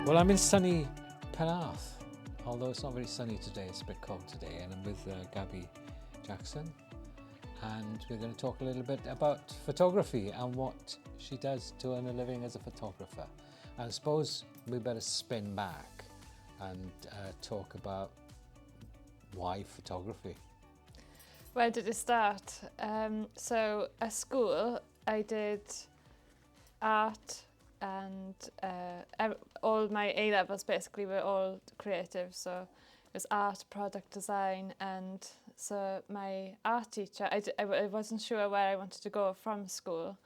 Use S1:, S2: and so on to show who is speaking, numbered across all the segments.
S1: Well, I'm in sunny Penarth, although it's not very sunny today, it's a bit cold today, and I'm with Gabby Jackson, and we're going to talk a little bit about photography and what she does to earn a living as a photographer. I suppose we better spin back and talk about why photography.
S2: Where did it start? So at school I did art, and all my A-levels basically were all creative, so it was art, product design, and so my art teacher, I wasn't sure where I wanted to go from school,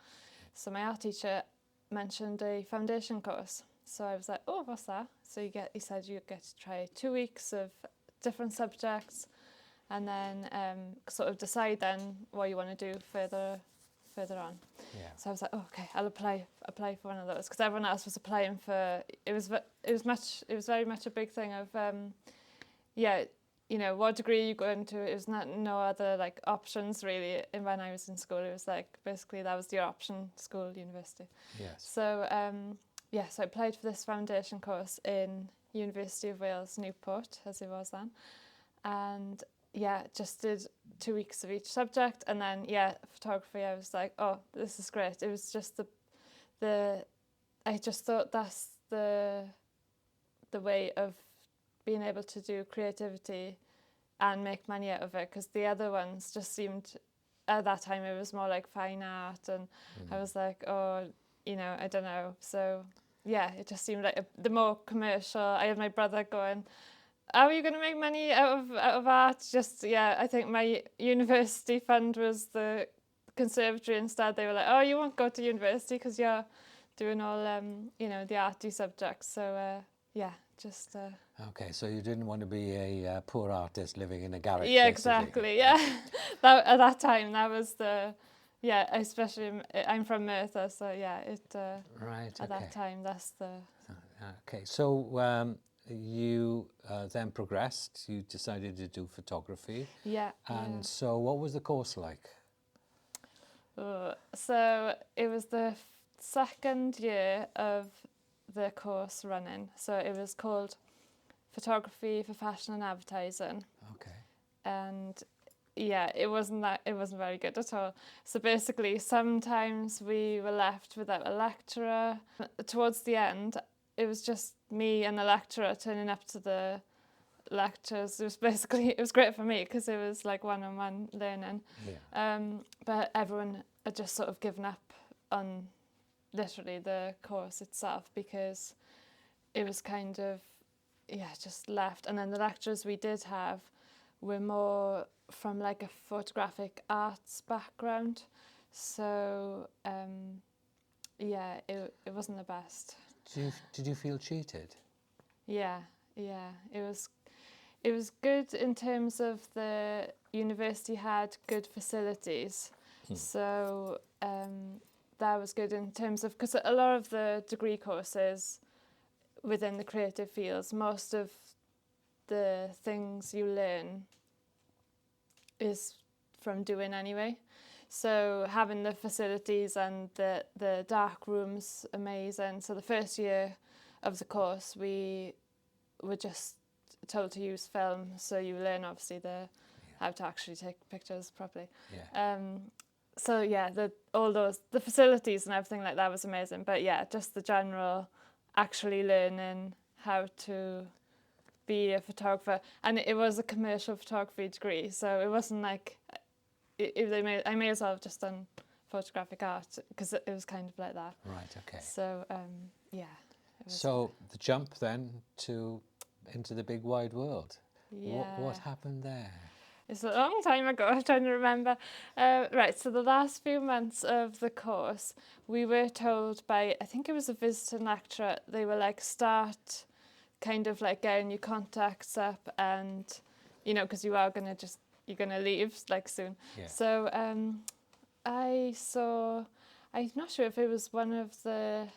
S2: so my art teacher mentioned a foundation course. So I was like, oh, what's that? So he said you get to try 2 weeks of different subjects, and then sort of decide then what you want to do further on.
S1: Yeah.
S2: So I was like, oh, okay, I'll apply for one of those, because everyone else was applying for. It was very much a big thing of what degree you go into. It was no other like options really. And when I was in school, it was like basically that was your option: school, university.
S1: Yes.
S2: So so I applied for this foundation course in University of Wales, Newport, as it was then, and just did 2 weeks of each subject, and then photography. I was like, oh, this is great. It was just I just thought that's the way of being able to do creativity and make money out of it, because the other ones just seemed, at that time it was more like fine art, and I was like, oh, I don't know. So it just seemed like the more commercial. I had my brother going, how are you going to make money out of art? I think my university fund was the conservatory instead. They were like, oh, you won't go to university because you're doing all, the arty subjects. So,
S1: Okay, so you didn't want to be a poor artist living in a garage.
S2: Yeah,
S1: basically.
S2: exactly, yeah. At that time, that was especially, I'm from Merthyr, so
S1: Right,
S2: at that time, that's the...
S1: Okay, so you then progressed, you decided to do photography.
S2: Yeah.
S1: And so what was the course like?
S2: So it was the second year of the course running. So it was called Photography for Fashion and Advertising.
S1: Okay.
S2: And it wasn't very good at all. So basically, sometimes we were left without a lecturer. Towards the end, it was just me and the lecturer turning up to the lectures. It was great for me because it was like one-on-one learning.
S1: Yeah.
S2: But everyone had just sort of given up on literally the course itself, because it was kind of just left. And then the lecturers we did have were more from like a photographic arts background, so it wasn't the best.
S1: Did you feel cheated?
S2: Yeah, it was good in terms of the university had good facilities. So that was good in terms of, because a lot of the degree courses within the creative fields, most of the things you learn is from doing anyway. So having the facilities and the dark rooms, amazing. So the first year of the course, we were just told to use film, so you learn obviously how to actually take pictures properly.
S1: Yeah.
S2: The facilities and everything like that was amazing. But just the general actually learning how to be a photographer, and it was a commercial photography degree, so it wasn't like I may as well have just done photographic art, because it was kind of like that.
S1: Right. Okay.
S2: So
S1: So the jump then into the big wide world.
S2: Yeah.
S1: What happened there?
S2: It's a long time ago. I'm trying to remember. Right. So the last few months of the course, we were told by, I think it was a visiting lecturer, they were like, start kind of like getting your contacts up, and because you're gonna leave like soon.
S1: Yeah.
S2: So I'm not sure if it was one of the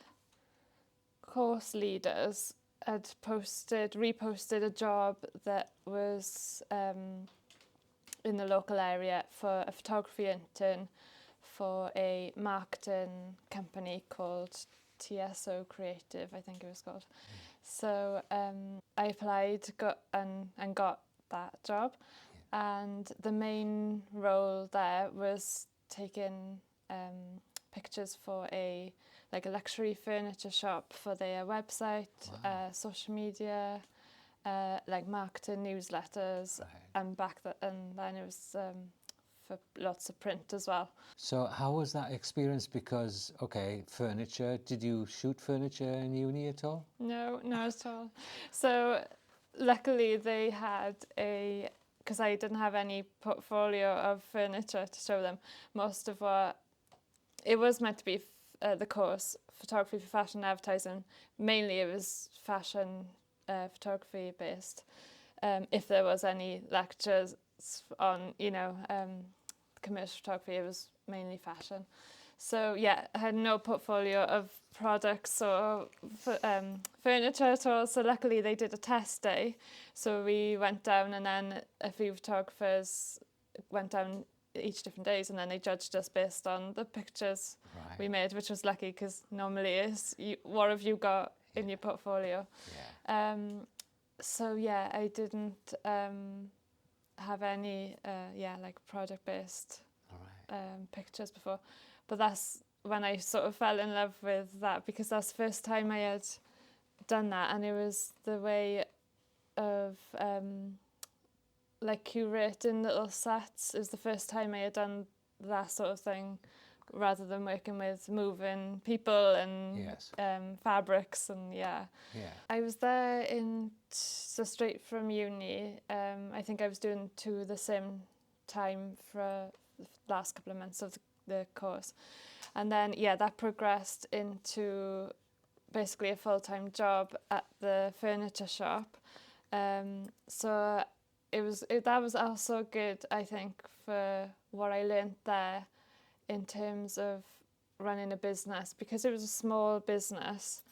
S2: course leaders had reposted a job that was in the local area for a photography intern for a marketing company called TSO Creative, I think it was called. So I applied, got that job, and the main role there was taking pictures for a luxury furniture shop for their website, social media, like marketing, newsletters, and then it was for lots of print as well.
S1: So how was that experience? Because, okay, furniture, did you shoot furniture in uni at all?
S2: No, not at all. So luckily they had because I didn't have any portfolio of furniture to show them. Most of what, it was meant to be the course, photography for fashion advertising. Mainly it was fashion photography based. If there was any lectures on, commercial photography, it was mainly fashion. So yeah, I had no portfolio of products or furniture at all. So luckily they did a test day. So we went down, and then a few photographers went down each different days, and then they judged us based on the pictures we made, which was lucky because normally it's what have you got in your portfolio. So yeah, I didn't have any product based pictures before, but that's when I sort of fell in love with that, because that's the first time I had done that, and it was the way of curating little sets. It was the first time I had done that sort of thing, rather than working with moving people and fabrics and I was there straight from uni. I think I was doing 2 at the same time for the last couple of months of the course, and then that progressed into basically a full-time job at the furniture shop. So that was also good, I think, for what I learned there in terms of running a business, because it was a small business.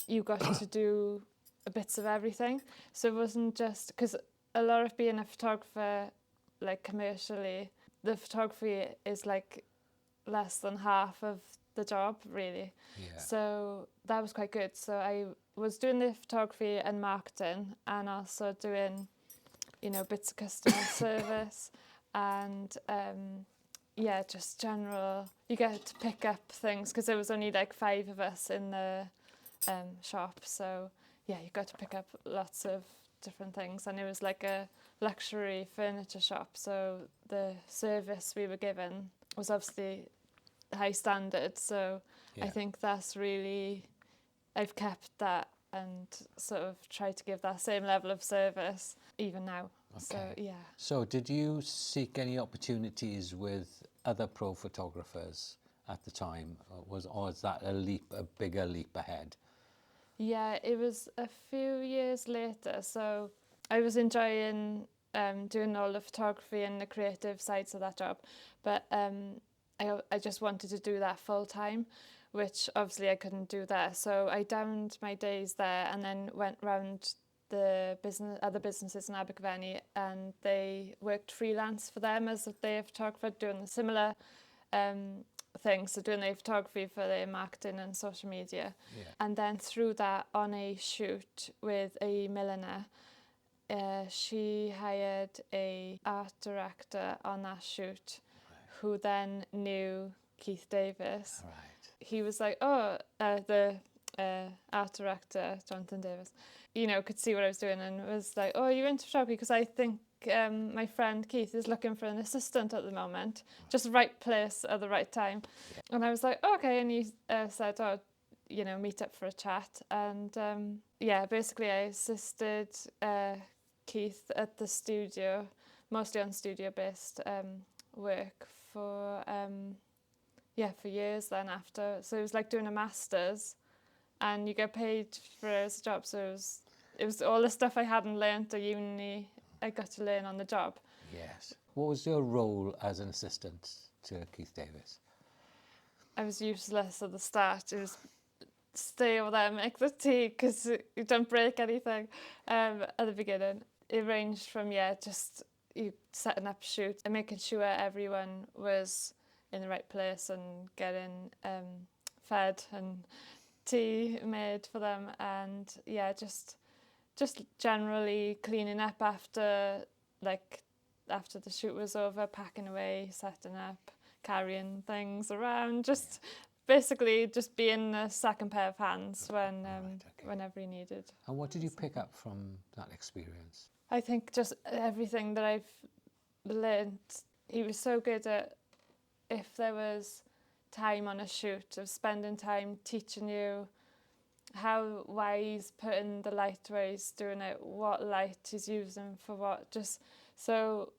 S2: You got to do bits of everything, so it wasn't just, because a lot of being a photographer, like commercially, the photography is like less than half of the job really. So that was quite good. So I was doing the photography and marketing, and also doing bits of customer service, and just general, you get to pick up things, because there was only like 5 of us in the shop, so you got to pick up lots of different things, and it was like a luxury furniture shop, so the service we were given was obviously high standard. So I think that's really, I've kept that and sort of tried to give that same level of service even now. So
S1: did you seek any opportunities with other pro photographers at the time, or was that a bigger leap ahead?
S2: Yeah, it was a few years later. So I was enjoying doing all the photography and the creative sides of that job, but I just wanted to do that full time, which obviously I couldn't do there. So I downed my days there, and then went round the other businesses in Abergavenny, and they worked freelance for them as a day photographer, doing the similar things, so doing the photography for their marketing and social media. And then through that, on a shoot with a milliner, she hired a art director on that shoot, who then knew Keith Davis. He was like, the art director, Jonathan Davis, could see what I was doing, and was like, oh, you're into photography, because I think my friend Keith is looking for an assistant at the moment, just the right place at the right time. And I was like, okay, and he said, meet up for a chat. And basically I assisted Keith at the studio, mostly on studio-based work for years then after. So it was like doing a master's, and you get paid for it as a job. So it was all the stuff I hadn't learnt at uni, I got to learn on the job.
S1: Yes. What was your role as an assistant to Keith Davis?
S2: I was useless at the start. It was stay over there and make the tea, because you don't break anything at the beginning. It ranged from, just you setting up shoots and making sure everyone was in the right place and getting fed and tea made for them, and yeah, just generally cleaning up after the shoot was over, packing away, setting up, carrying things around, just basically just being a second pair of hands when whenever you needed.
S1: And what did you pick up from that experience?
S2: I think just everything that I've learned. He was so good at, if there was time on a shoot, of spending time teaching you why he's putting the light where he's doing it, what light he's using for what, just so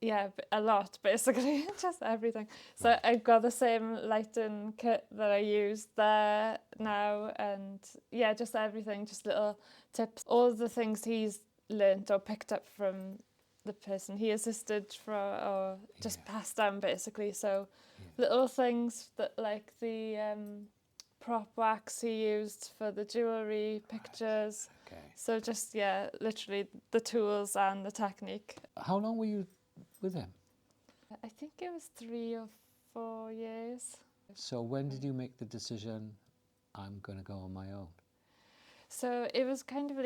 S2: yeah, a lot basically, just everything. So I've got the same lighting kit that I used there now, and yeah, just everything, just little tips, all the things he's learnt or picked up from the person he assisted for, or just passed down basically. So little things that, like the prop wax he used for the jewellery pictures.
S1: Okay.
S2: So just literally the tools and the technique.
S1: How long were you with him?
S2: I think it was 3 or 4 years.
S1: So when did you make the decision, I'm going to go on my own?
S2: So it was kind of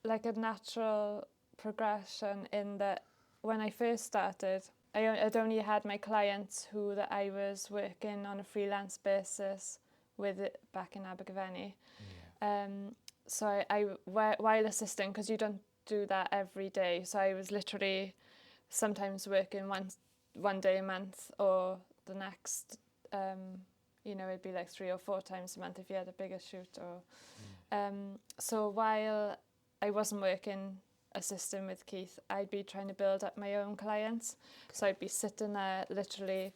S2: like a natural progression, in that when I first started, I'd only had my clients who that I was working on a freelance basis with it back in Abergavenny. So while assisting, because you don't do that every day, so I was literally sometimes working one day a month, or the next, it'd be like 3 or 4 times a month if you had a bigger shoot. Or so while I wasn't working assisting with Keith, I'd be trying to build up my own clients. Okay. So I'd be sitting there literally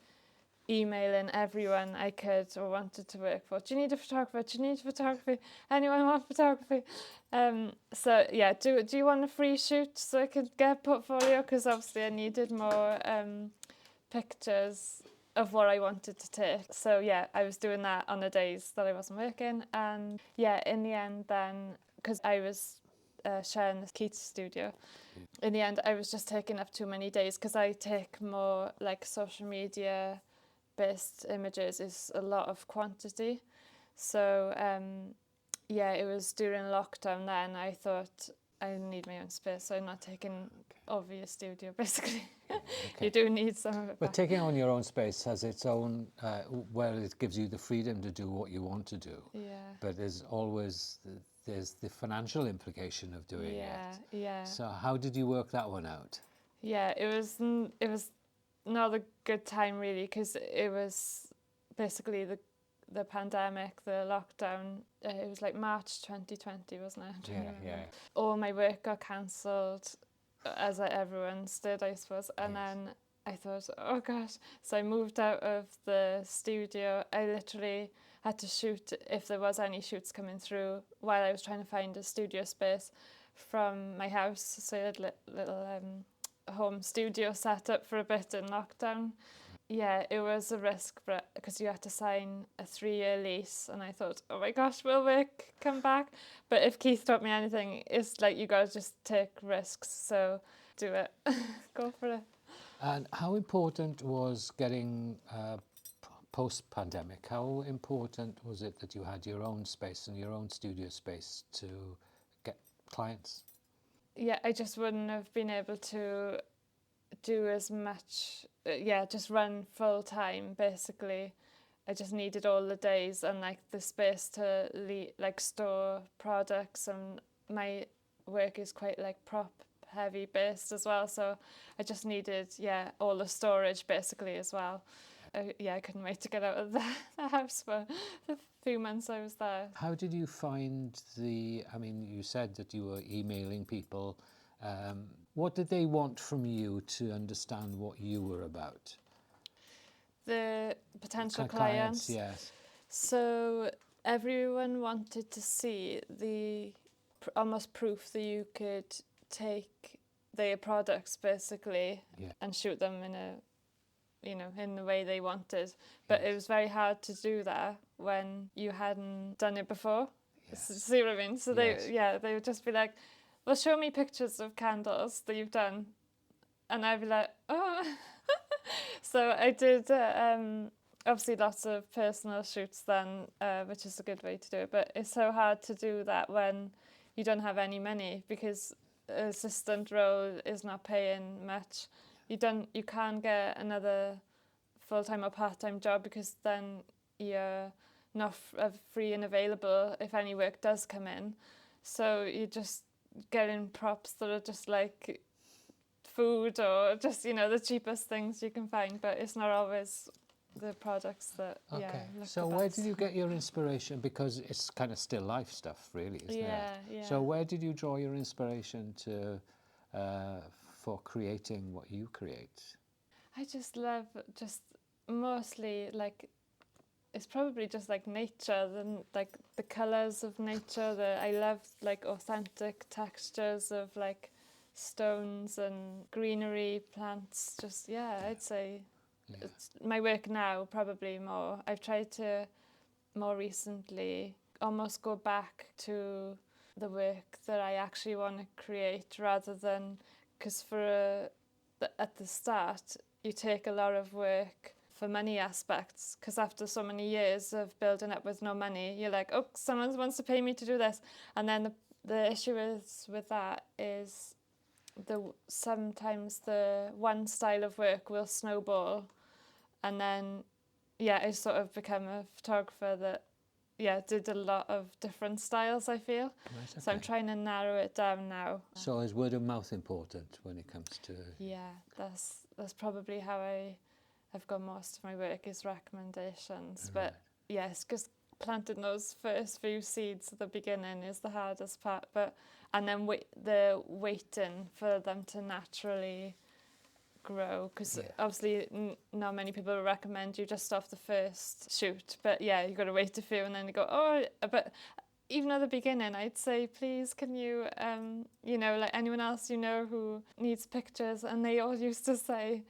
S2: emailing everyone I could or wanted to work for. Do you need a photographer? Do you need photography? Anyone want photography? So yeah, do you want a free shoot so I could get a portfolio? Because obviously I needed more pictures of what I wanted to take. So yeah, I was doing that on the days that I wasn't working. And yeah, in the end then, because I was sharing the Keith's studio, in the end I was just taking up too many days, because I take more like social media based images, is a lot of quantity. So it was during lockdown then I thought I need my own space, so I'm not taking over your studio basically. You do need some of it
S1: But
S2: back.
S1: taking on your own space has its own, it gives you the freedom to do what you want to do.
S2: Yeah.
S1: But there's always there's the financial implication of doing it.
S2: Yeah.
S1: So how did you work that one out?
S2: Yeah, it was not a good time really, because it was basically the pandemic, the lockdown. It was like March 2020, wasn't it?
S1: Yeah.
S2: All my work got cancelled, as everyone's did, I suppose. And then I thought, oh gosh. So I moved out of the studio. I literally had to shoot, if there was any shoots coming through, while I was trying to find a studio space from my house. So I had little home studio set up for a bit in lockdown. Yeah, it was a risk, but because you had to sign a 3-year lease, and I thought, oh my gosh, will work come back? But if Keith taught me anything, it's like you got to just take risks. So do it, go for it.
S1: And how important was getting post-pandemic? How important was it that you had your own space and your own studio space to get clients? Yeah,
S2: I just wouldn't have been able to do as much, just run full time basically. I just needed all the days and like the space to store products, and my work is quite like prop heavy based as well, so I just needed all the storage basically as well. I couldn't wait to get out of the house for the few months I was there.
S1: How did you find you said that you were emailing people. What did they want from you to understand what you were about?
S2: The potential clients?
S1: Yes.
S2: So everyone wanted to see the almost proof that you could take their products basically and shoot them in the way they wanted. But it was very hard to do that when you hadn't done it before. Yes. See what I mean? So they would just be like, well, show me pictures of candles that you've done. And I'd be like, oh. So I did obviously lots of personal shoots then, which is a good way to do it, but it's so hard to do that when you don't have any money, because assistant role is not paying much. You can't get another full-time or part-time job, because then you're not free and available if any work does come in. So you just getting props that are just like food, or just, the cheapest things you can find, but it's not always the products that look
S1: So
S2: the
S1: where
S2: best.
S1: did you get your inspiration? Because it's kind of still life stuff, really, isn't it?
S2: Yeah.
S1: So where did you draw your inspiration to for creating what you create?
S2: I just love mostly like, it's probably just like nature, like the colours of nature. I love like authentic textures of like stones and greenery, plants. I'd say it's my work now, probably more. I've tried to more recently almost go back to the work that I actually want to create, rather than, because at the start you take a lot of work for money aspects, because after so many years of building up with no money, you're like, oh, someone wants to pay me to do this. And then the issue is with that is sometimes the one style of work will snowball, and then I sort of become a photographer that did a lot of different styles, I feel.
S1: Right, okay.
S2: So I'm trying to narrow it down now.
S1: So is word of mouth important when it comes to...
S2: Yeah, that's probably how I've got most of my work, is recommendations.
S1: Right.
S2: But yes, because planting those first few seeds at the beginning is the hardest part. And then the waiting for them to naturally grow, because obviously not many people will recommend you just off the first shoot, but you've got to wait a few, and then you go, oh, but even at the beginning I'd say, please can you like anyone else who needs pictures, and they all used to say,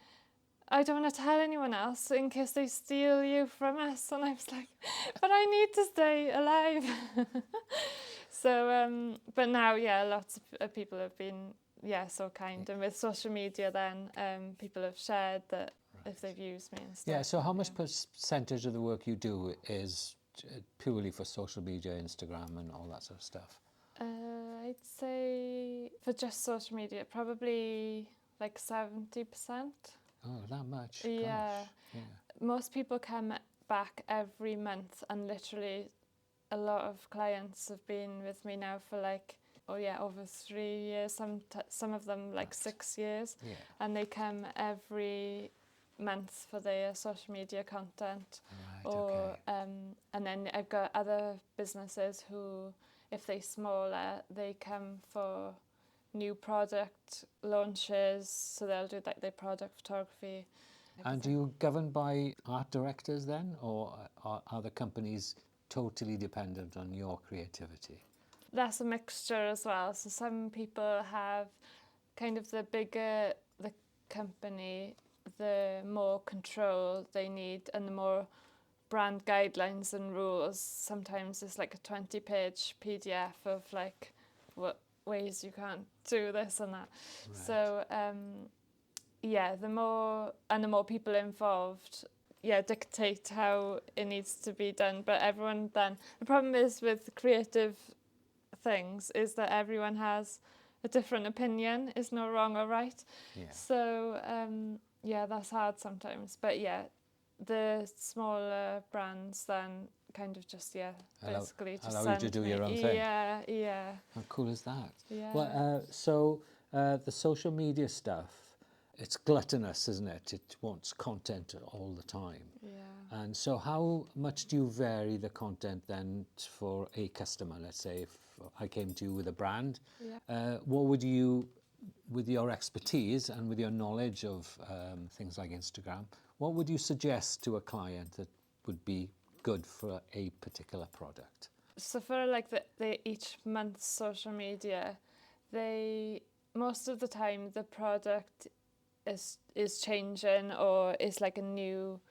S2: I don't want to tell anyone else in case they steal you from us. And I was like, but I need to stay alive. So but now lots of people have been so kind, and with social media then people have shared that if they've used me and stuff.
S1: Yeah, so how much percentage of the work you do is purely for social media, Instagram and all that sort of stuff?
S2: I'd say for just social media, probably like 70%.
S1: Oh, that much?
S2: Yeah.
S1: Gosh. Yeah.
S2: Most people come back every month, and literally a lot of clients have been with me now for like, over 3 years, some of them like 6 years.
S1: Yeah.
S2: And they come every month for their social media content.
S1: Right, okay.
S2: And then I've got other businesses who, if they're smaller, they come for new product launches, so they'll do like their product photography.
S1: And are you governed by art directors then, or are the companies totally dependent on your creativity?
S2: That's a mixture as well. So some people have kind of the bigger the company, the more control they need, and the more brand guidelines and rules. Sometimes it's like a 20-page PDF of like what ways you can't do this and that.
S1: Right.
S2: So the more people involved dictate how it needs to be done. But everyone then, the problem is with creative things is that everyone has a different opinion. It's not wrong or right.
S1: Yeah.
S2: So that's hard sometimes. But the smaller brands then kind of just basically just
S1: allow you to do your own thing.
S2: Yeah.
S1: How cool is that?
S2: Yeah.
S1: Well, so the social media stuff, it's gluttonous, isn't it? It wants content all the time.
S2: Yeah.
S1: And so how much do you vary the content then for a customer? Let's say if I came to you with a brand, what would you, with your expertise and with your knowledge of things like Instagram, what would you suggest to a client that would be good for a particular product?
S2: So for like the each month's social media, most of the time the product is changing, or is like a new.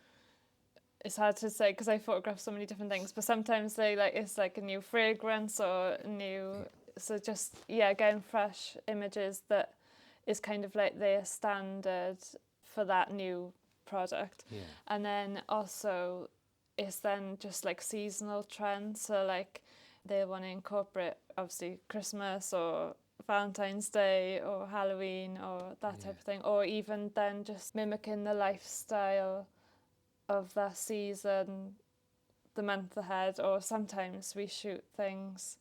S2: It's hard to say because I photograph so many different things, but sometimes it's like a new fragrance or new. So just getting fresh images that is kind of like their standard for that new product.
S1: Yeah.
S2: And then also it's then just like seasonal trends. So like they want to incorporate obviously Christmas or Valentine's Day or Halloween or that type of thing, or even then just mimicking the lifestyle of that season the month ahead. Or sometimes we shoot things,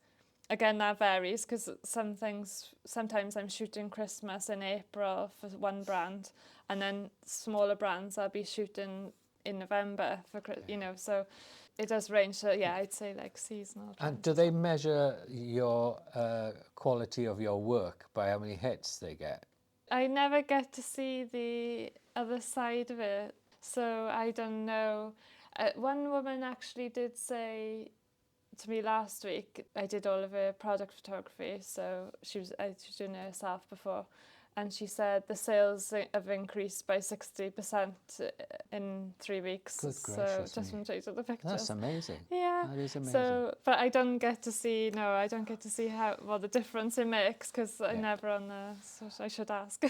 S2: again that varies, because sometimes I'm shooting Christmas in April for one brand, and then smaller brands I'll be shooting in November for so it does range. So yeah, I'd say like seasonal.
S1: And do they measure your quality of your work by how many hits they get?
S2: I never get to see the other side of it, so I don't know. One woman actually did say to me last week, I did all of her product photography, so she was doing it herself before, and she said the sales have increased by 60% in 3 weeks.
S1: Good gracious
S2: so just
S1: me.
S2: from taking the pictures.
S1: That's amazing.
S2: Yeah,
S1: that is amazing.
S2: So, but I don't get to see. No, I don't get to see the difference it makes, because I'm never on the. So I should ask.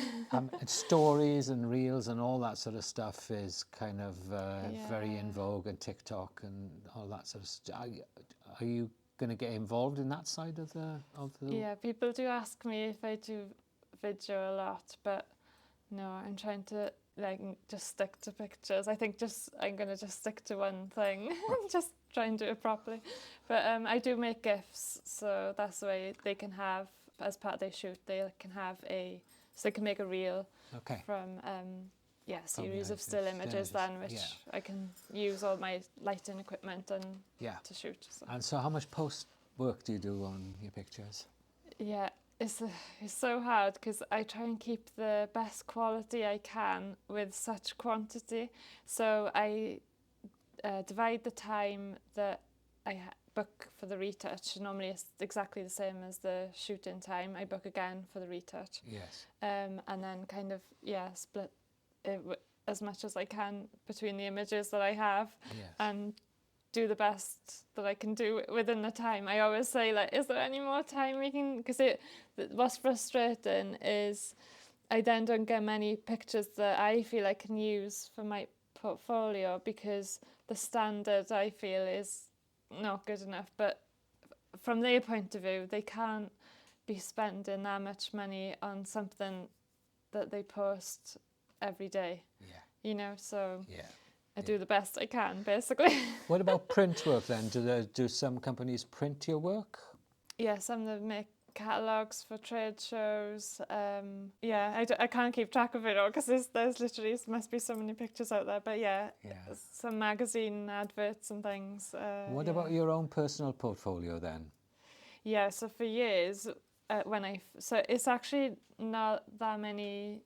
S1: Stories and reels and all that sort of stuff is kind of very in vogue, and TikTok and all that sort of stuff. Are you going to get involved in that side of the?
S2: Yeah, people do ask me if I do video a lot, but no, I'm trying to just stick to pictures. I think I'm gonna just stick to one thing, just try and do it properly. But I do make GIFs, so that's the way they can have, as part of their shoot, they can have so they can make a reel from series of still images then, which I can use all my lighting equipment and to shoot. So.
S1: And so how much post work do you do on your pictures?
S2: Yeah, it's so hard, because I try and keep the best quality I can with such quantity. So I divide the time that I book for the retouch. Normally it's exactly the same as the shooting time. I book again for the retouch.
S1: Yes.
S2: And then kind of split it as much as I can between the images that I have, and do the best that I can do within the time. I always say, is there any more time we can, because what's frustrating is I then don't get many pictures that I feel I can use for my portfolio, because the standard I feel is not good enough. But from their point of view, they can't be spending that much money on something that they post every day. So I do the best I can, basically.
S1: What about print work then? Do some companies print your work?
S2: Yeah, some of them make catalogues for trade shows. I can't keep track of it all, because there's literally must be so many pictures out there. But some magazine adverts and things.
S1: What about your own personal portfolio then?
S2: Yeah, so for years, so it's actually not that many.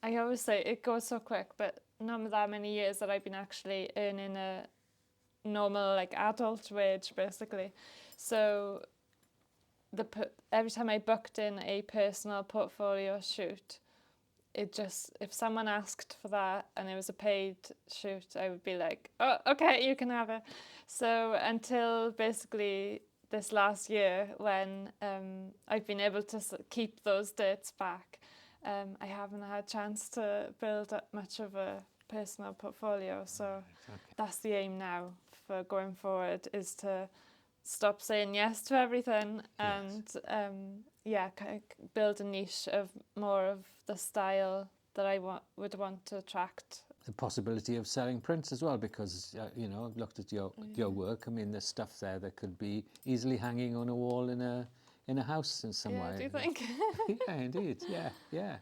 S2: I always say it goes so quick, but not that many years that I've been actually earning a normal adult wage, basically. So every time I booked in a personal portfolio shoot, if someone asked for that and it was a paid shoot, I would be like, oh, okay, you can have it. So until basically this last year, when I've been able to keep those dates back, I haven't had a chance to build up much of a personal portfolio. So that's the aim now for going forward, is to stop saying yes to everything and build a niche of more of the style that I would want to attract.
S1: The possibility of selling prints as well, because I've looked at your work. I mean, there's stuff there that could be easily hanging on a wall in a house in some way.
S2: Do you think?
S1: Yeah, indeed. Yeah.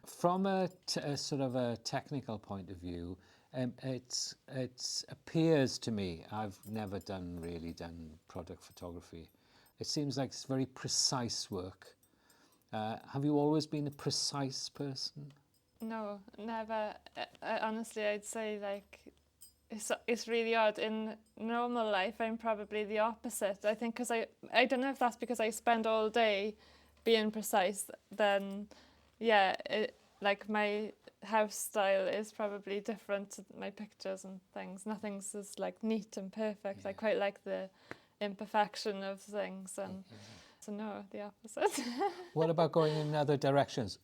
S1: From a sort of a technical point of view, it appears to me, I've never really done product photography. It seems like it's very precise work. Have you always been a precise person?
S2: No, never. Honestly, I'd say it's really odd. In normal life, I'm probably the opposite. I think because I don't know if that's because I spend all day being precise. Then, my house style is probably different to my pictures and things. Nothing's as neat and perfect. I quite like the imperfection of things, and so no, the opposite.
S1: What about going in other directions,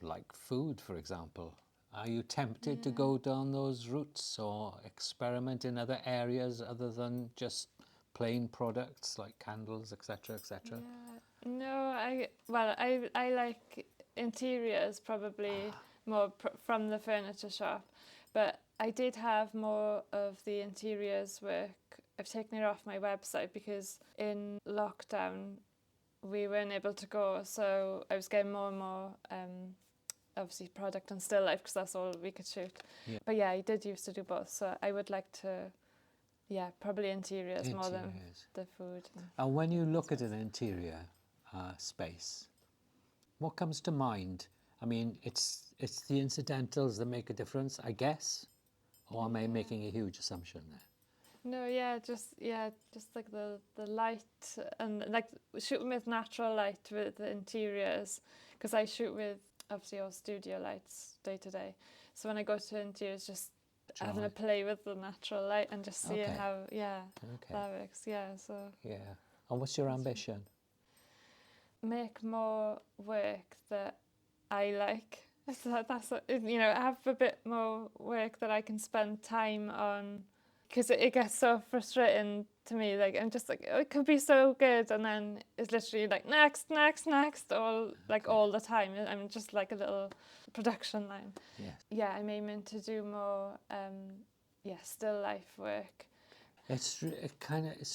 S1: like food, for example? Are you tempted to go down those routes or experiment in other areas other than just plain products like candles, etc., etc.?
S2: Yeah. No, I like interiors probably more from the furniture shop, but I did have more of the interiors work. I've taken it off my website because in lockdown we weren't able to go, so I was getting more and more obviously product and still life because that's all we could shoot. Yeah. But yeah, I did used to do both, so I would like to, yeah, probably interiors more than the food.
S1: And when you look at an interior space, what comes to mind? I mean, it's the incidentals that make a difference, I guess, or am I making a huge assumption there?
S2: No, just like the light and like shooting with natural light with the interiors, because I shoot with obviously all studio lights day to day. So when I go to interiors, just having a play with the natural light and just seeing how that works. Yeah, so
S1: yeah. And what's your ambition?
S2: Make more work that I like. So that's have a bit more work that I can spend time on. Because it gets so frustrating to me, like I'm just like, oh, it could be so good, and then it's literally like next, all the time. I'm just like a little production line. Yeah, I'm aiming to do more, still life work.
S1: It's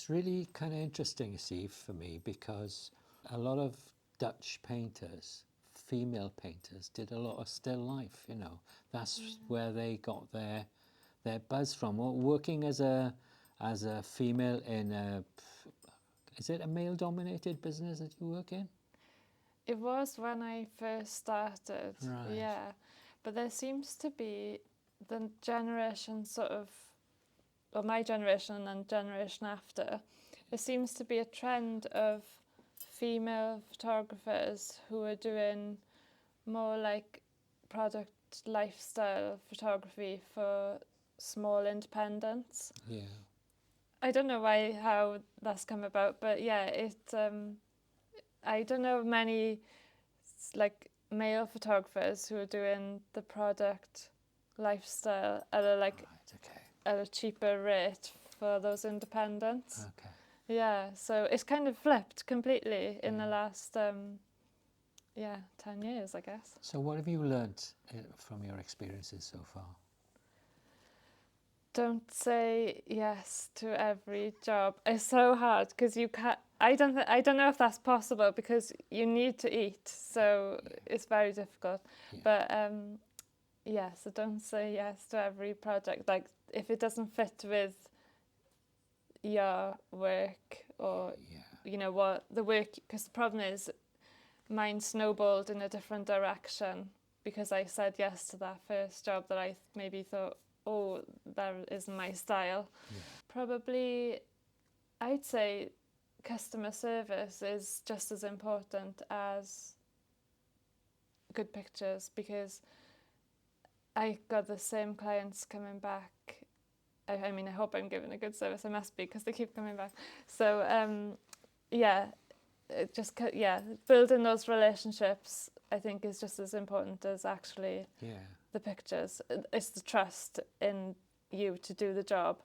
S1: really kind of interesting, Steve, for me, because a lot of Dutch painters, female painters, did a lot of still life. That's where they got their buzz from. Working as a female in is it a male-dominated business that you work in?
S2: It was when I first started,
S1: right.
S2: Yeah. But there seems to be the generation my generation and then generation after, there seems to be a trend of female photographers who are doing more like product lifestyle photography for small independents.
S1: Yeah.
S2: I don't know how that's come about, but yeah, I don't know many like male photographers who are doing the product lifestyle at a cheaper rate for those independents.
S1: Okay.
S2: Yeah, so it's kind of flipped completely in the last 10 years, I guess.
S1: So what have you learnt from your experiences so far?
S2: Don't say yes to every job. It's so hard because you can't. I don't know if that's possible because you need to eat, so it's very difficult. Yeah. But so don't say yes to every project. Like if it doesn't fit with your work or what the work. Because the problem is, mine snowballed in a different direction because I said yes to that first job that I maybe thought, oh, that isn't my style. Yeah. Probably, I'd say customer service is just as important as good pictures because I got the same clients coming back. I mean, I hope I'm giving a good service. I must be because they keep coming back. So, building those relationships, I think, is just as important as actually the pictures. It's the trust in you to do the job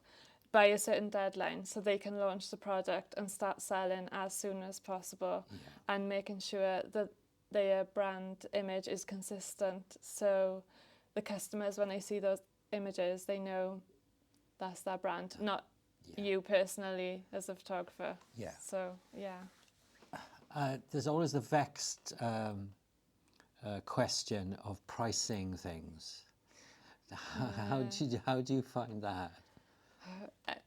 S2: by a certain deadline so they can launch the product and start selling as soon as possible and making sure that their brand image is consistent so the customers, when they see those images, they know that's their brand, not you personally as a photographer. Yeah. So,
S1: there's always the vexed question of pricing things. How do you find that?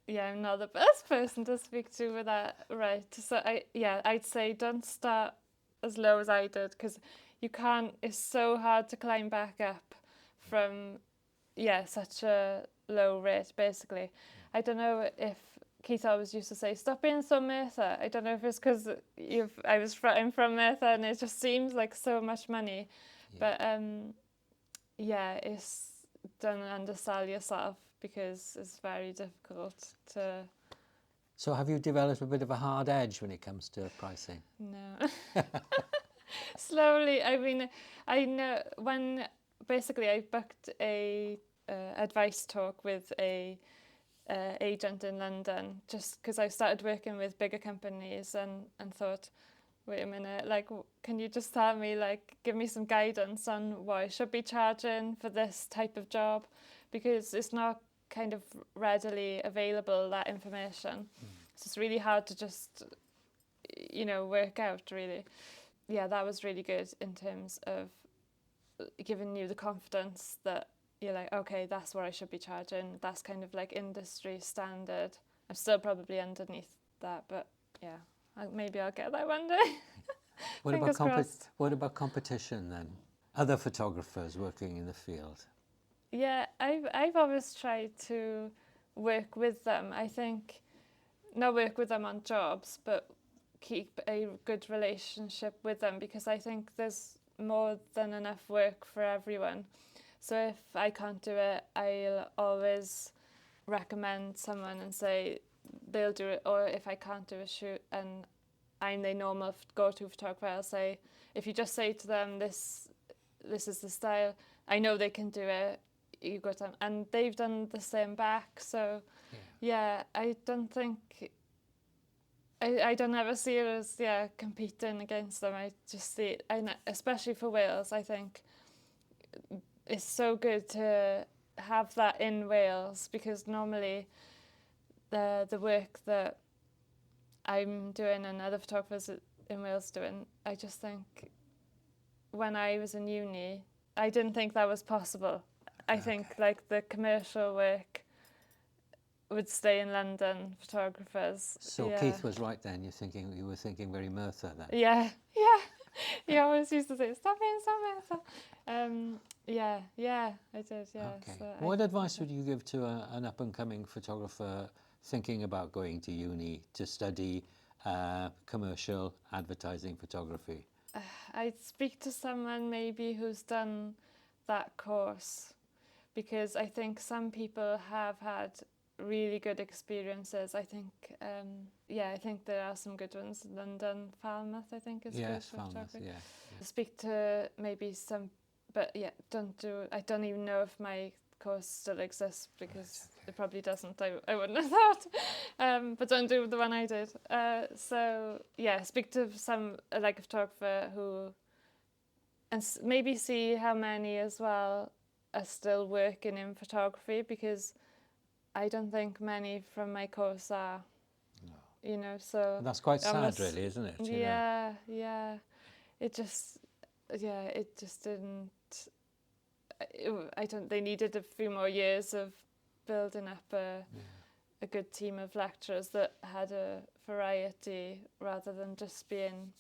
S2: I'm not the best person to speak to with that, right? So I'd say don't start as low as I did because you can't. It's so hard to climb back up from such a low rate. Basically, I don't know if Keith always used to say, "Stop being so Merthyr." I don't know if it's because I'm from Merthyr and it just seems like so much money, but it's don't undersell yourself because it's very difficult to.
S1: So have you developed a bit of a hard edge when it comes to pricing?
S2: No. Slowly. I mean, I know when basically I booked a advice talk with a agent in London, just because I started working with bigger companies and thought, wait a minute, like, can you just tell me, like, give me some guidance on what I should be charging for this type of job, because it's not kind of readily available, that information. So it's really hard to just, work out, really. Yeah, that was really good in terms of giving you the confidence that you're like, okay, that's what I should be charging. That's kind of like industry standard. I'm still probably underneath that, but yeah, maybe I'll get that one day. Fingers crossed.
S1: What about competition then? Other photographers working in the field?
S2: Yeah, I've always tried to work with them. I think not work with them on jobs, but keep a good relationship with them, because I think there's more than enough work for everyone. So if I can't do it, I'll always recommend someone and say they'll do it. Or if I can't do a shoot and I'm the normal go-to photographer, I'll say, if you just say to them, this is the style, I know they can do it, you go to them. And they've done the same back. So yeah, I don't think, I don't ever see it as competing against them. I just see it, and especially for Wales, I think it's so good to have that in Wales, because normally the work that I'm doing and other photographers in Wales doing, I just think when I was in uni, I didn't think that was possible. I think like the commercial work would stay in London, photographers.
S1: So Keith was right then. You were thinking very Merthyr then.
S2: Yeah. He always used to say, stop it. Yeah, I did. Yeah.
S1: Okay.
S2: So
S1: What advice would you give to an up-and-coming photographer thinking about going to uni to study commercial advertising photography?
S2: I'd speak to someone maybe who's done that course, because I think some people have had really good experiences. I think, I think there are some good ones. London, Falmouth, I think is good for photography.
S1: Yeah.
S2: Speak to maybe some, but I don't even know if my course still exists, because it probably doesn't. I wouldn't have thought. But don't do the one I did. Speak to some, like a photographer who, and maybe see how many as well are still working in photography, because I don't think many from my course are. No. So
S1: and that's quite sad, really, isn't it?
S2: Yeah. It just didn't. They needed a few more years of building up a good team of lecturers that had a variety rather than just being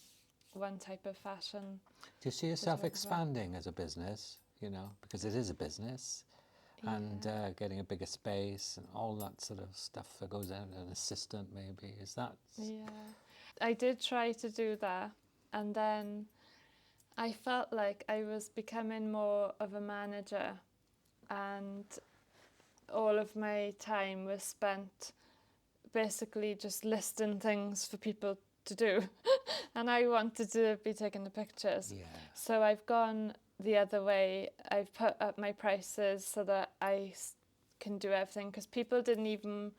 S2: one type of fashion.
S1: Do you see yourself expanding as a business, because it is a business, and getting a bigger space and all that sort of stuff that goes out, an assistant maybe, is that?
S2: Yeah, I did try to do that, and then I felt like I was becoming more of a manager, and all of my time was spent basically just listing things for people to do. And I wanted to be taking the pictures.
S1: Yeah.
S2: So I've gone the other way. I've put up my prices so that I can do everything, because people didn't even,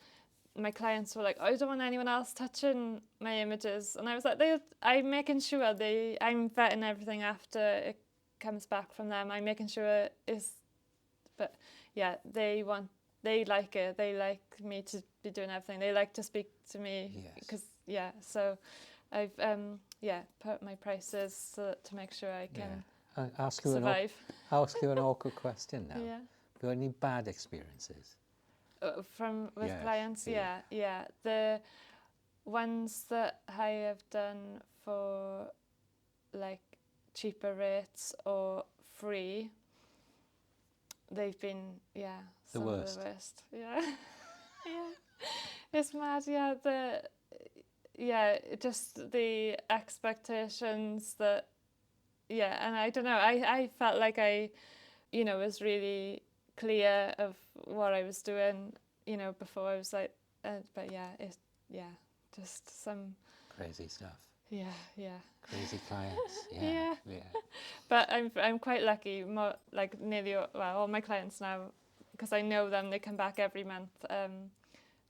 S2: my clients were like, I don't want anyone else touching my images. And I was like, I'm making sure I'm vetting everything after it comes back from them. I'm making sure but yeah, they like it. They like me to be doing everything. They like to speak to me.
S1: Yes.
S2: So I've put my prices to make sure I can survive.
S1: I'll ask you an awkward question now.
S2: Yeah.
S1: Have you had any bad experiences?
S2: With clients? Yeah. The ones that I have done for like cheaper rates or free, they've been
S1: the worst.
S2: Of the worst. Yeah. It's mad. Just the expectations that and I don't know, I felt like I was really clear of what I was doing before I was like, but just some
S1: crazy stuff.
S2: Yeah.
S1: Crazy clients.
S2: Yeah.
S1: Yeah.
S2: But I'm quite lucky. More like nearly all my clients now, because I know them. They come back every month.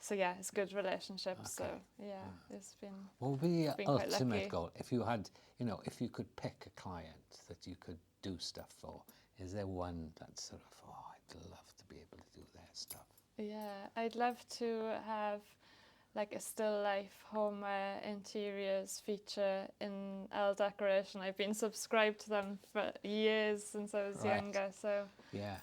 S2: So yeah, it's a good relationship.
S1: Okay.
S2: So yeah, it's been.
S1: What would be the
S2: Been quite
S1: ultimate
S2: lucky.
S1: goal? If you had, if you could pick a client that you could do stuff for, is there one that's sort of, oh, I'd love to be able to do their stuff?
S2: Yeah, I'd love to have like a still life homeware interiors feature in L Decoration. I've been subscribed to them for years since I was
S1: Right.
S2: younger. So
S1: Yeah.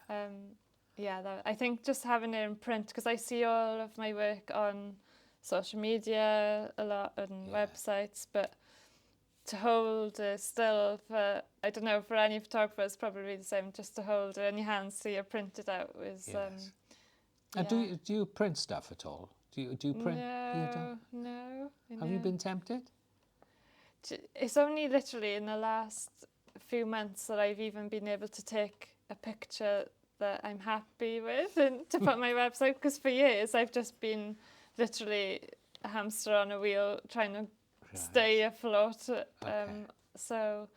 S2: yeah, I think just having it in print, because I see all of my work on social media a lot and
S1: Yeah.
S2: websites, but to hold it still for, I don't know, for any photographer it's probably the same, just to hold it in your hands so you print it out was
S1: Yes.
S2: yeah.
S1: And do you print stuff at all? Do you print? You don't?
S2: No.
S1: Have you been tempted?
S2: It's only literally in the last few months that I've even been able to take a picture that I'm happy with and to put on my website, because for years I've just been literally a hamster on a wheel trying to stay afloat. So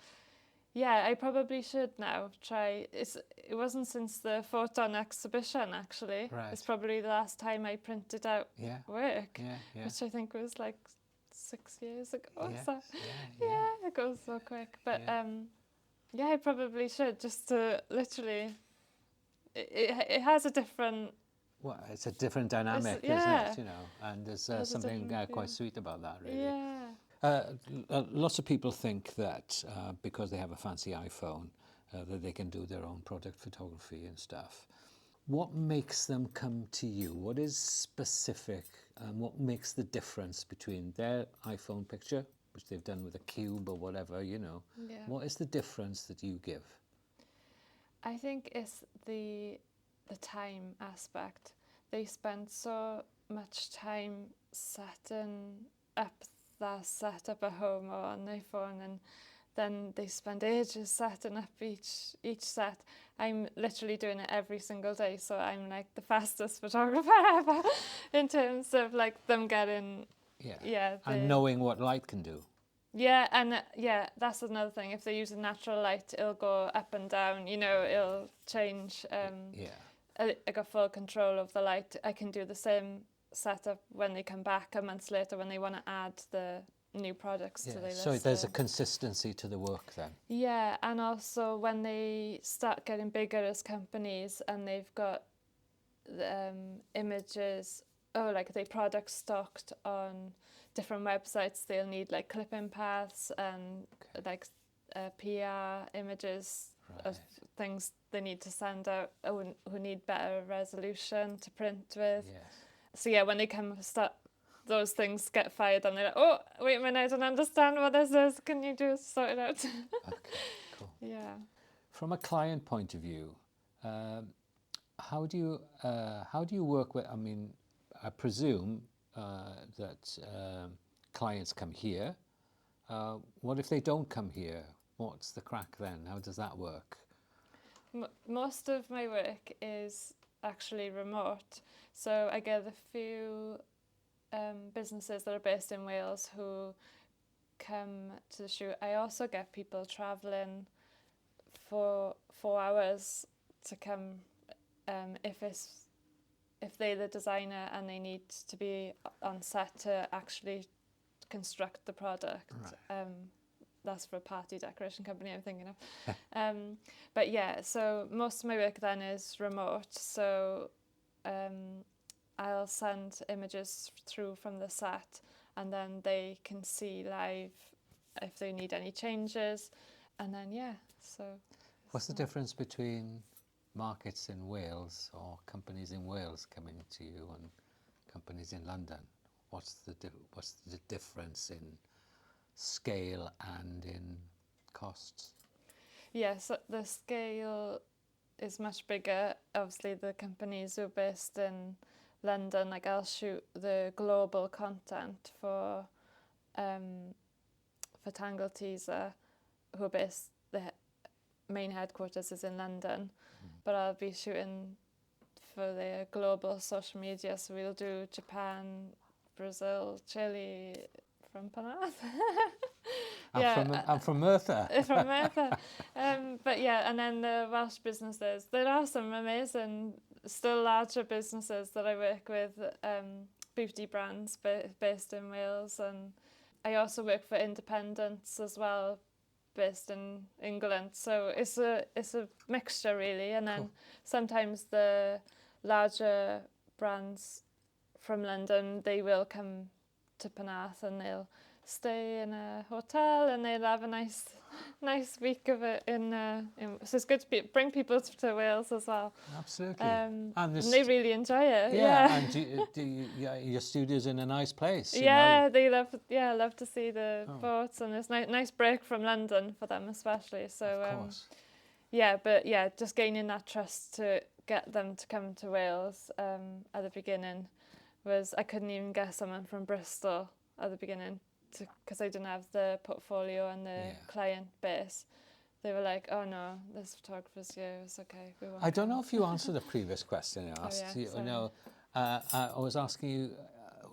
S2: yeah, I probably should now try. It wasn't since the Ffoton exhibition actually.
S1: Right.
S2: It's probably the last time I printed out work,
S1: Yeah.
S2: which I think was like 6 years ago.
S1: Yes.
S2: So
S1: Yeah.
S2: it goes so quick. But
S1: Yeah.
S2: I probably should, just to literally. It has a different.
S1: Well, it's a different dynamic, isn't it? And there's something quite sweet about that, really.
S2: Yeah.
S1: Lots of people think that because they have a fancy iPhone, that they can do their own product photography and stuff. What makes them come to you? What is specific, and what makes the difference between their iPhone picture, which they've done with a cube or whatever,
S2: Yeah.
S1: What is the difference that you give?
S2: I think it's the time aspect. They spend so much time setting up their setup at home or on their phone, and then they spend ages setting up each set. I'm literally doing it every single day, so I'm like the fastest photographer ever in terms of like them getting
S1: and knowing what light can do.
S2: Yeah, and that's another thing. If they're using natural light, it'll go up and down. It'll change. I got full control of the light. I can do the same setup when they come back a month later when they want to add the new products to their list.
S1: So there's a consistency to the work then.
S2: Yeah, and also when they start getting bigger as companies and they've got images, like they product stocked on different websites, they'll need like clipping paths and like PR images of things they need to send out who need better resolution to print with. So yeah, when they start, those things get fired and they're like, oh, wait a minute, I don't understand what this is. Can you just sort it out?
S1: Okay, cool.
S2: Yeah.
S1: From a client point of view, how do you work with? I mean, I presume that clients come here. What if they don't come here? What's the crack then? How does that work?
S2: Most of my work is actually remote, so I get a few businesses that are based in Wales who come to the shoot. I also get people travelling for 4 hours to come if they're the designer and they need to be on set to actually construct the product.
S1: Right.
S2: That's for a party decoration company I'm thinking of. But yeah, so most of my work then is remote. So I'll send images through from the set and then they can see live if they need any changes. And then, so...
S1: What's the difference between markets in Wales or companies in Wales coming to you and companies in London? What's the difference in scale and in costs?
S2: So the scale is much bigger. Obviously, the companies who are based in London, like I'll shoot the global content for Tangle Teaser, who are based, the main headquarters is in London, but I'll be shooting for their global social media. So we'll do Japan, Brazil, Chile, from Penarth.
S1: I'm from Merthyr.
S2: From Merthyr. But yeah, and then the Welsh businesses. There are some amazing, still larger businesses that I work with, beauty brands based in Wales, and I also work for independents as well, based in England. So it's a mixture really, and then sometimes the larger brands from London, they will come to Penarth and they'll stay in a hotel and they'll have a nice week of it so it's good to bring people to Wales as well.
S1: Absolutely.
S2: And they really enjoy it. Yeah.
S1: And your studio's in a nice place.
S2: They love to see the boats, and it's nice break from London for them especially. So
S1: of course.
S2: Just gaining that trust to get them to come to Wales at the beginning was, I couldn't even get someone from Bristol at the beginning because I didn't have the portfolio and the client base. They were like, oh no, there's photographers here, it's okay.
S1: I don't know if you answered the previous question I asked. I was asking you,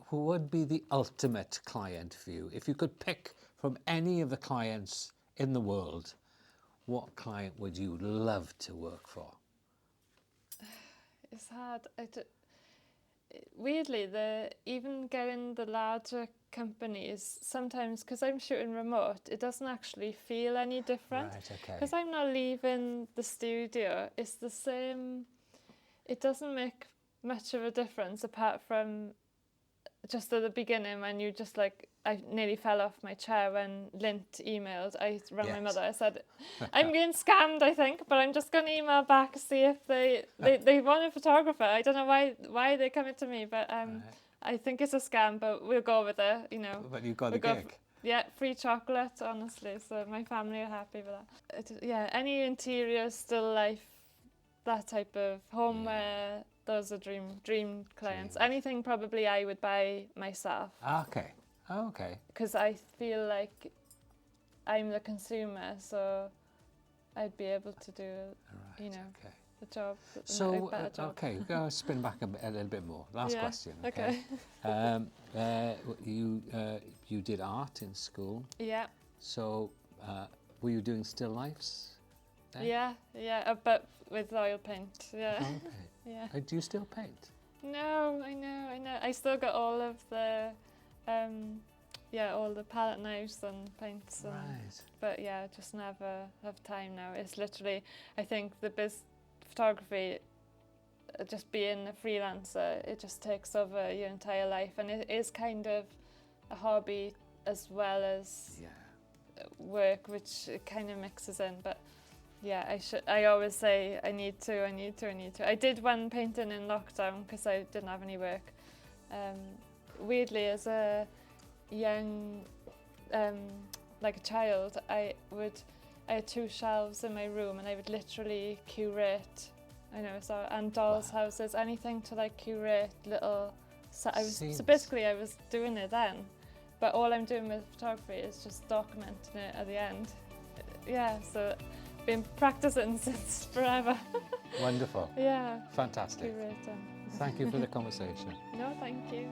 S1: who would be the ultimate client for you? If you could pick from any of the clients in the world, what client would you love to work for?
S2: It's hard. Weirdly, even getting the larger companies, sometimes, because I'm shooting remote, it doesn't actually feel any different.
S1: Right, okay.
S2: Because I'm not leaving the studio, it's the same. It doesn't make much of a difference apart from just at the beginning when you just like, I nearly fell off my chair when Lint emailed. I rang my mother. I said, I'm being scammed, I think, but I'm just going to email back to see if they want a photographer. I don't know why they're coming to me, but I think it's a scam, but we'll go with it, you know.
S1: But you got the gig.
S2: Free chocolate, honestly. So my family are happy with that. Any interior, still life, that type of homeware, those are dream clients. Anything probably I would buy myself.
S1: Okay. Okay.
S2: Because I feel like I'm the consumer, so I'd be able to do, the job.
S1: So,
S2: a better job.
S1: okay, go spin back a little bit more. Last question.
S2: Okay.
S1: You did art in school.
S2: Yeah.
S1: So, were you doing still lifes then?
S2: Yeah, but with oil paint. Yeah.
S1: Okay.
S2: Yeah.
S1: Do you still paint?
S2: No, I know. I still got all of the, all the palette knives and paints.
S1: Right.
S2: But just never have time now. It's literally, I think photography, just being a freelancer, it just takes over your entire life, and it is kind of a hobby as well as work, which it kind of mixes in. But I always say I need to. I did one painting in lockdown because I didn't have any work. Weirdly, as a young, like a child, I had 2 shelves in my room, and I would literally curate, and dolls' houses, anything to like curate little. So basically I was doing it then, but all I'm doing with photography is just documenting it at the end. So been practicing since forever.
S1: Wonderful.
S2: Yeah.
S1: Fantastic.
S2: Curating.
S1: Thank you for the conversation.
S2: No, thank you.